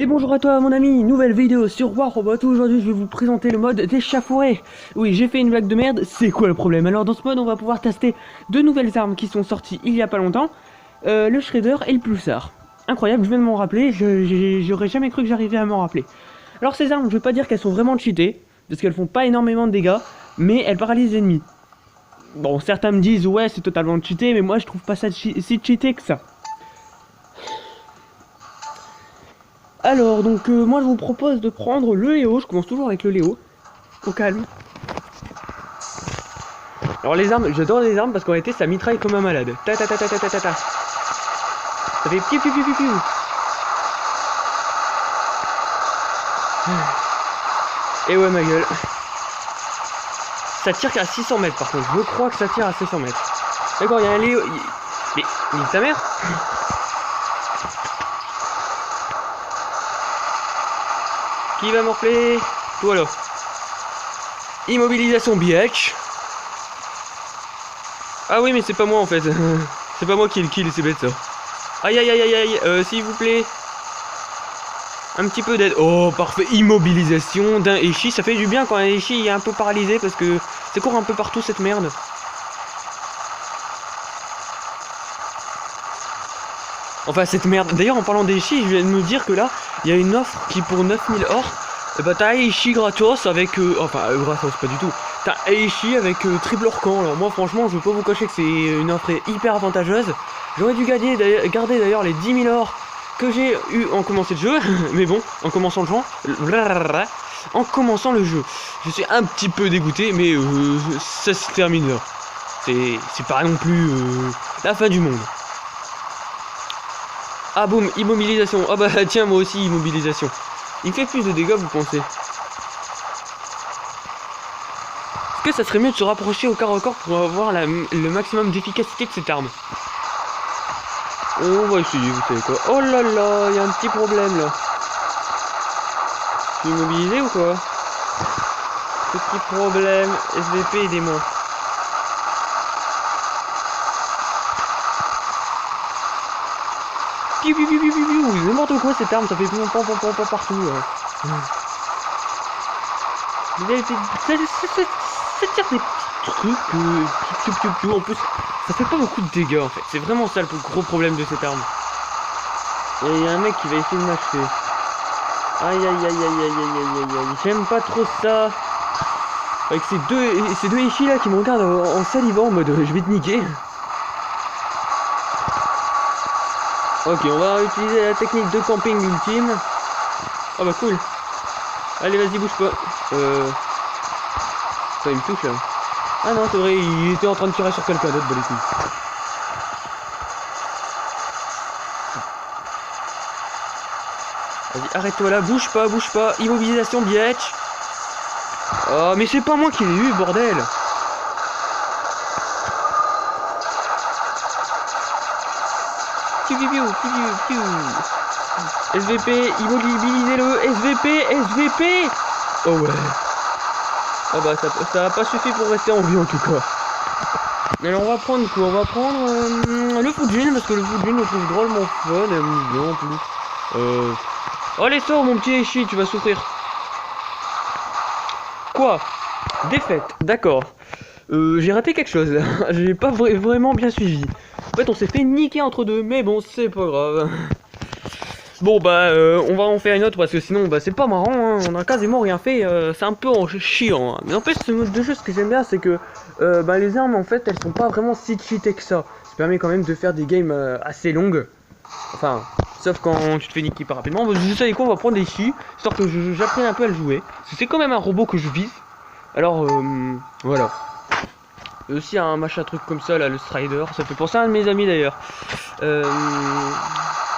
Et bonjour à toi mon ami, nouvelle vidéo sur War Robot. Aujourd'hui je vais vous présenter le mode d'échauffourée. Oui, j'ai fait une blague de merde, c'est quoi le problème? Alors dans ce mode on va pouvoir tester deux nouvelles armes qui sont sorties il y a pas longtemps, le Shredder et le Pulsar. Incroyable, je viens de m'en rappeler, j'aurais jamais cru que j'arrivais à m'en rappeler. Alors ces armes, je vais pas dire qu'elles sont vraiment cheatées, parce qu'elles font pas énormément de dégâts, mais elles paralysent l'ennemi. Bon, certains me disent ouais c'est totalement cheaté, mais moi je trouve pas ça si cheaté que ça. Alors, donc, moi je vous propose de prendre le Léo. Je commence toujours avec le Léo. Au calme. Alors, les armes, j'adore les armes parce qu'en réalité ça mitraille comme un malade. Ta ta ta ta ta ta ta ta. Ça fait piou piou piou piou piou. Et ouais, ma gueule. Ça tire qu'à 600 mètres par contre. Je crois que ça tire à 600 mètres. D'accord, il y a un Léo. Mais, nique ta mère. Qui va morfler? Toi là. Immobilisation biatch. Ah oui mais c'est pas moi en fait. C'est pas moi qui le kill, c'est bête ça. Aïe aïe aïe aïe aïe, s'il vous plaît. Un petit peu d'aide. Oh parfait, immobilisation d'un Eshi. Ça fait du bien quand un Eshi est un peu paralysé parce que ça court un peu partout cette merde. Enfin cette merde. D'ailleurs en parlant d'Eshi, je viens de me dire que là, il y a une offre qui pour 9000 or. Bah t'as Eshi gratos avec... gratos pas du tout. T'as Eshi avec triple Orcan. Alors moi franchement je veux pas vous cacher que c'est une offre hyper avantageuse. J'aurais dû garder d'ailleurs les 10 000 or que j'ai eu en commençant le jeu. Mais bon, en commençant le jeu. En commençant le jeu. Je suis un petit peu dégoûté mais ça se termine là. C'est pas non plus la fin du monde. Ah boum, immobilisation. Ah bah tiens moi aussi immobilisation. Il fait plus de dégâts vous pensez? Est-ce que ça serait mieux de se rapprocher au corps à corps pour avoir le maximum d'efficacité de cette arme? On va essayer, vous savez quoi. Oh là là, il y a un petit problème là. Je suis immobilisé ou quoi? Petit problème, SVP aidez-moi. Piou piou piou piou piou, n'importe quoi cette arme, ça fait pom pom pom pom pom partout. Ça tire des petits trucs, en plus ça fait pas beaucoup de dégâts en fait, c'est vraiment ça le plus gros problème de cette arme. Et il y a un mec qui va essayer de m'achever. Aïe aïe aïe aïe aïe aïe aïe aïe, j'aime pas trop ça. Avec ces deux Eshi là qui me regardent en salivant en mode je vais te niquer. Ok, on va utiliser la technique de camping ultime. Oh bah cool. Allez vas-y bouge pas. Ça il me touche là. Ah non c'est vrai, il était en train de tirer sur quelqu'un d'autre, bah les couilles. Vas-y arrête-toi là, bouge pas, immobilisation biatch. Oh mais c'est pas moi qui l'ai eu bordel. SVP, immobilisez-le, SVP. Oh ouais. Ah bah ça a pas suffi pour rester en vie en tout cas. Alors on va prendre quoi? On va prendre le Fujin parce que le Fujin on trouve drôlement fun et amusant en plus. Oh allez sors mon petit Eshi, tu vas souffrir. Quoi? Défaite, d'accord. J'ai raté quelque chose. J'ai pas vraiment bien suivi. En fait on s'est fait niquer entre deux, mais bon c'est pas grave. Bon bah on va en faire une autre parce que sinon bah c'est pas marrant hein. On a quasiment rien fait, c'est un peu chiant hein. Mais en fait ce mode de jeu ce que j'aime bien c'est que bah, les armes en fait elles sont pas vraiment si cheatées que ça. Ça permet quand même de faire des games assez longues. Enfin sauf quand tu te fais niquer pas rapidement. Vous savez quoi, on va prendre des chi histoire que j'apprenne un peu à le jouer. Parce que c'est quand même un robot que je vise. Alors voilà. Il y a aussi un machin truc comme ça là, le Strider, ça fait penser à un de mes amis d'ailleurs.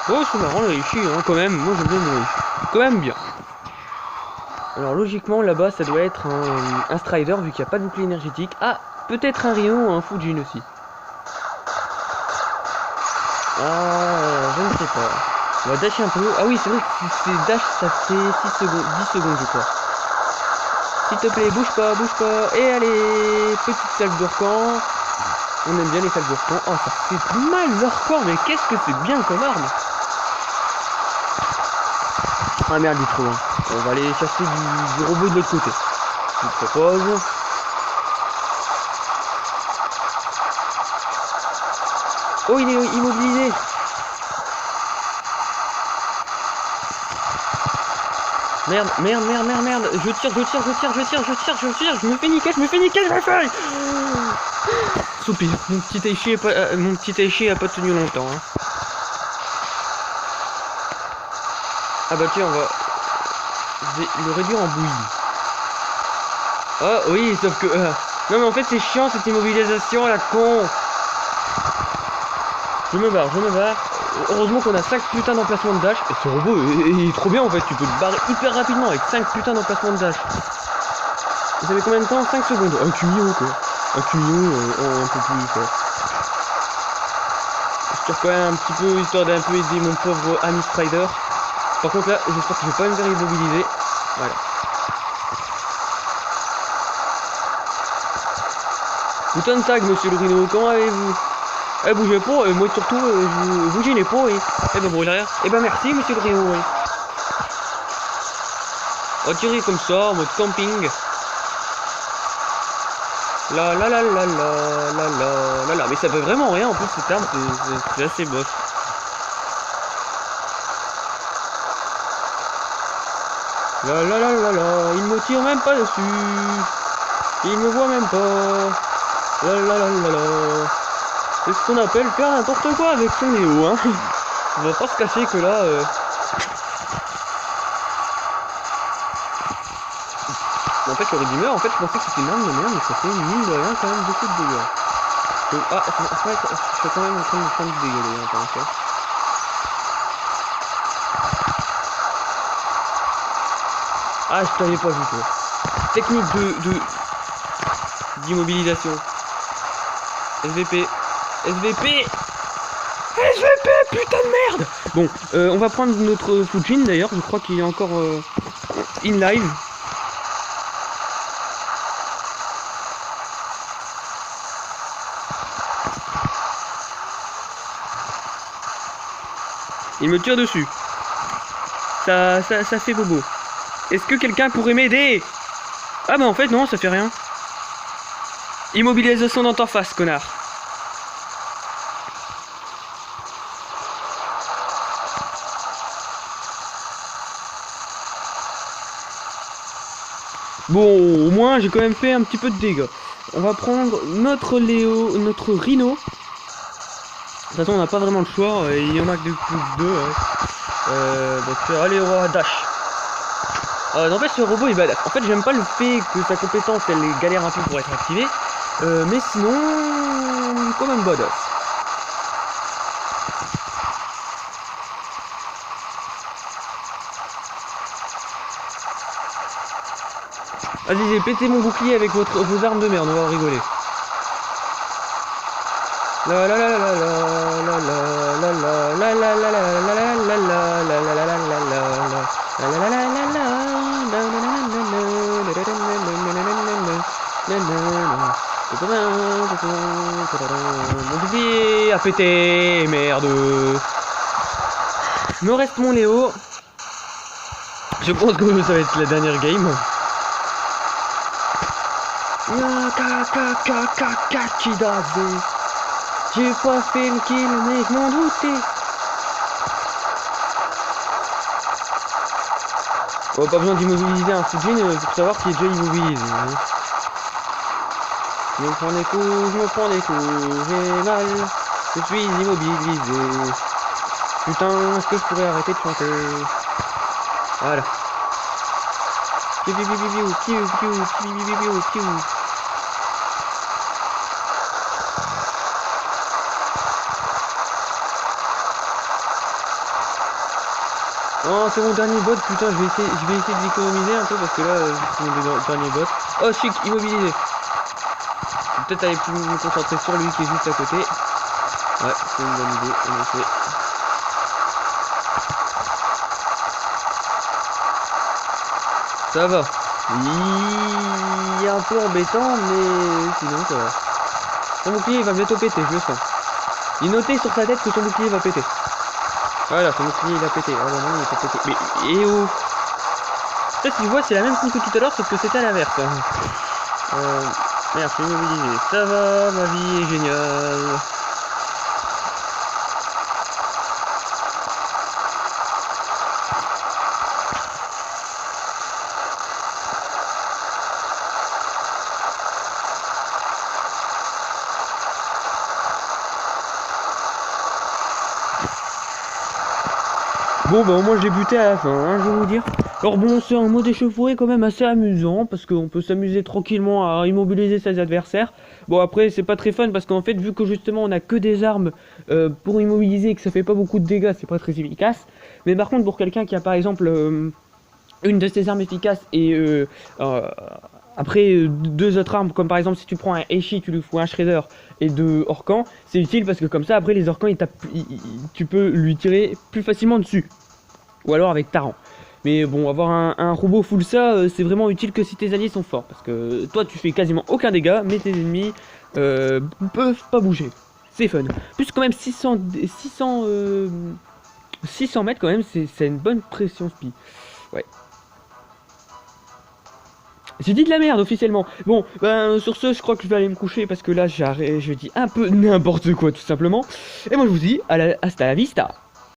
Oh c'est marrant le Eshi hein, quand même, moi j'aime bien mon Eshi, quand même bien. Alors logiquement là-bas ça doit être un Strider vu qu'il n'y a pas de bouclier énergétique. Ah, peut-être un Rhino ou un Fujin aussi. Ah, je ne sais pas. On va dasher un peu. Ah oui c'est vrai que c'est dash ça fait 6 secondes, 10 secondes je crois. S'il te plaît, bouge pas. Et allez, petite salle d'Orcan. On aime bien les salles d'Orcan. Oh ça fait mal l'Orcan, mais qu'est-ce que c'est bien comme arme. Ah merde, il est trop loin. On va aller chercher du robot de l'autre côté. Je vous propose. Oh, il est immobilisé. Merde, merde, merde, merde, merde. Je tire. Je me fais niquer, je me fais. Soupir. Mon petit échier a pas tenu longtemps. Hein. Ah bah tiens, je vais le réduire en bouillie. Ah oui, sauf que... Non mais en fait c'est chiant cette immobilisation, la con. Je me barre. Heureusement qu'on a 5 putains d'emplacements de dash. Et ce robot il est trop bien en fait, tu peux te barrer hyper rapidement avec 5 putains d'emplacements de dash. Vous savez combien de temps? 5 secondes. Un cumio quoi. Un cumio un peu plus quoi. Je tire quand même un petit peu histoire d'un peu aider mon pauvre ami Spider. Par contre là, j'espère que je vais pas me faire immobiliser. Voilà. Putain de tag, monsieur le Rhino, comment allez-vous? Eh, bougez pas, moi surtout, vous gênez pas, oui. Eh ben, bon, derrière. Eh ben, merci, monsieur le Rhino, oui. Retirez comme ça, en mode camping. La la la la la la la la la. Mais ça fait vraiment rien, en plus, cette arme, c'est assez bof. La la la la la, il me tire même pas dessus. Il me voit même pas. La la la la la. C'est ce qu'on appelle faire n'importe quoi avec son Néo, hein. On va pas se cacher que là... En fait, le Redeemer, en fait, je pensais que c'était une arme de merde, mais ça fait mine de rien quand même beaucoup de dégâts. Donc, ah, je suis quand même en train de prendre du dégâts, d'ailleurs, par exemple. Ah, je t'avais pas vu, toi. Technique d'immobilisation. SVP. SVP, putain de merde. Bon, on va prendre notre Fujin d'ailleurs, je crois qu'il est encore in live. Il me tire dessus. Ça fait bobo. Est-ce que quelqu'un pourrait m'aider? Ah bah en fait non, ça fait rien. Immobilisation dans ta face, connard. Bon, au moins j'ai quand même fait un petit peu de dégâts. On va prendre notre Rhino. De toute façon, on n'a pas vraiment le choix. Il y en a que plus que 2. Ouais. Donc, allez, on va dash. N'empêche, ce robot est badass. En fait, j'aime pas le fait que sa compétence elle galère un peu pour être activée. Mais sinon, quand même badass. Vas-y, j'ai pété mon bouclier avec vos armes de merde, on va rigoler. La la la la la la la la la la la la mon bouclier a pété, merde. Me reste mon Léo. Je pense que ça va être la dernière game. J'ai pas fait le kill, mais je m'en doutais. Oh, pas besoin d'immobiliser un Fujin pour savoir qu'il est déjà immobilisé. Je me prends des coups, j'ai mal, je suis immobilisé. Putain, est-ce que je pourrais arrêter de chanter? Voilà. Oh, c'est mon dernier bot, putain, je vais essayer de l'économiser un peu parce que là, c'est mon dernier bot. Oh, chic, immobilisé. Je vais peut-être aller plus me concentrer sur lui qui est juste à côté. Ouais, c'est une bonne idée, en effet. Ça va. Il est un peu embêtant, mais sinon ça va. Son bouclier il va bientôt péter, je le sens. Il notait sur sa tête que son bouclier va péter. Voilà, son bouclier il a pété. Ah bah non, il est pas pété. Mais, eh oh! Ça, si tu vois, c'est la même chose que tout à l'heure, sauf que c'était à l'inverse. Merde, je suis immobilisé. Ça va, ma vie est géniale. Bon bah au moins je l'ai buté à la fin, hein, je vais vous dire. Alors bon, c'est un mode échauffourée quand même assez amusant, parce qu'on peut s'amuser tranquillement à immobiliser ses adversaires. Bon après c'est pas très fun, parce qu'en fait vu que justement on a que des armes pour immobiliser et que ça fait pas beaucoup de dégâts, c'est pas très efficace. Mais par contre pour quelqu'un qui a par exemple une de ses armes efficaces et après deux autres armes, comme par exemple si tu prends un Eishi, tu lui fous un Shredder et deux Orcans, c'est utile parce que comme ça après les Orcans tu peux lui tirer plus facilement dessus. Ou alors avec Taran. Mais bon, avoir un robot full ça, c'est vraiment utile que si tes alliés sont forts. Parce que toi tu fais quasiment aucun dégât, mais tes ennemis peuvent pas bouger. C'est fun. Plus quand même 600 mètres quand même, c'est une bonne pression spi. Ouais. J'ai dit de la merde officiellement. Bon, ben sur ce, je crois que je vais aller me coucher parce que là, je dis un peu n'importe quoi tout simplement. Et moi je vous dis, hasta la vista.